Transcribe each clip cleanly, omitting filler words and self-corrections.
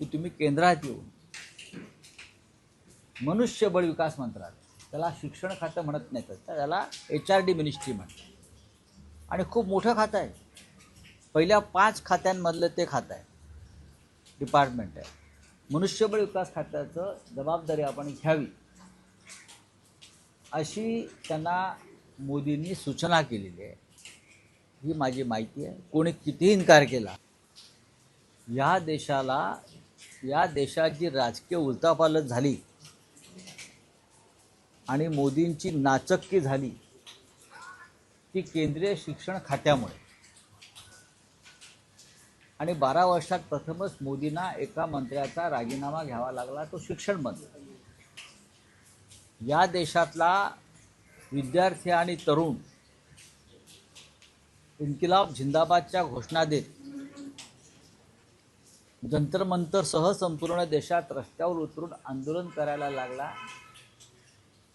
की तुम्ही केंद्रात येऊन मनुष्यबळ विकास मंत्रालय, त्याला शिक्षण खातं म्हणत नाहीत, त्याला HRD मिनिस्ट्री म्हणतात. आणि खूप मोठं खातं आहे. पहिल्या 5 खात्यांमधलं ते खातं आहे, डिपार्टमेंट आहे. मनुष्यबळ विकास खात्याचं जबाबदारी आपण घ्यावी अशी त्यांना मोदींनी सूचना केलेली आहे. ही माझी माहिती आहे. कोणी कितीही इन्कार केला, या देशाची राजकीय उलथापालथ झाली आणि मोदींची नाचक्की झाली ती केंद्रीय शिक्षण खात्यामुळे. आणि 12 वर्षात प्रथमच मोदींना एका मंत्र्याचा राजीनामा घ्यावा लागला, तो शिक्षण मंत्री. या देशातला विद्यार्थी आणि तरुण इन्किलाब जिंदाबादच्या घोषणा देत जंतर मंतरसह संपूर्ण देशात रस्त्यावर उतरून आंदोलन करायला लागला,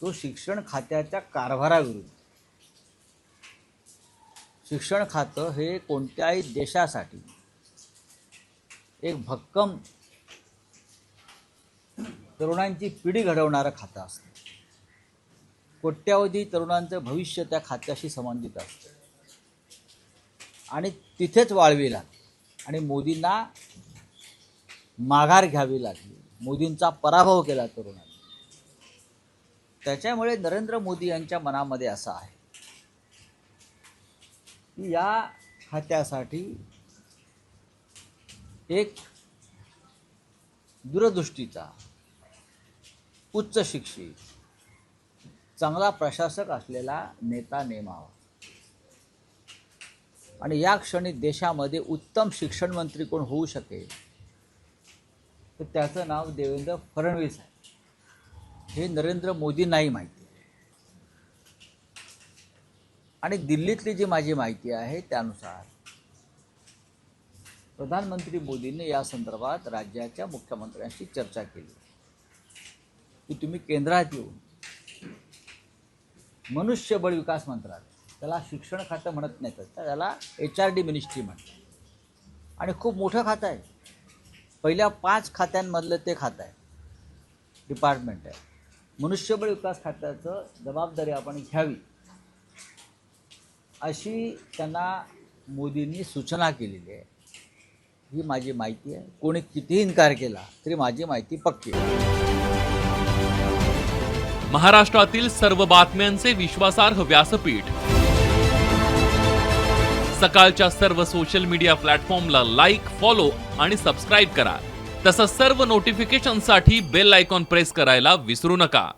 तो शिक्षण खात्याच्या कारभाराविरुद्ध. शिक्षण खातं हे कोणत्याही देशासाठी एक भक्कम तरुणांची पिढी घडवणारं खातं असतं. कोट्यावधी तरुणांचं भविष्य त्या खात्याशी संबंधित असतं आणि तिथेच वाळवी लागली आणि मोदींना माघार घ्यावी लागली. मोदींचा पराभव केला तरुणांनी. त्याच्यामुळे नरेंद्र मोदी यांच्या मनामध्ये असं आहे की या खात्यासाठी एक दूरदृष्टीचा, उच्च शिक्षित, चांगला प्रशासक असलेला नेता नेमावा. आणि या क्षणी देशामध्ये उत्तम शिक्षण मंत्री कोण होऊ शकेल तर त्याचं नाव देवेंद्र फडणवीस आहे. हे नरेंद्र मोदींनाही माहिती आहे. आणि दिल्लीतली जी माझी माहिती आहे त्यानुसार प्रधानमंत्री मोदींनी या संदर्भात राज्याच्या मुख्यमंत्र्यांशी चर्चा केली की तुम्ही केंद्रात येऊन मनुष्यबळ विकास मंत्रालय, त्याला शिक्षण खातं म्हणत नाहीत, त्याला HRD मिनिस्ट्री म्हणतात. आणि खूप मोठं खातं आहे. पहिल्या 5 खात्यांमधलं ते खातं आहे, डिपार्टमेंट आहे. मनुष्यबळ विकास खात्याचं जबाबदारी आपण घ्यावी अशी त्यांना मोदींनी सूचना केलेली आहे. ही माझी माहिती आहे. कोणी कितीही इन्कार केला तरी माझी माहिती पक्की आहे. महाराष्ट्रातील सर्व बातम्यांचे विश्वासार्ह व्यासपीठ, सकाळच्या सर्व सोशल मीडिया प्लॅटफॉर्मला लाईक, फॉलो आणि सबस्क्राईब करा. तसंच सर्व नोटिफिकेशनसाठी बेल आयकॉन प्रेस करायला विसरू नका.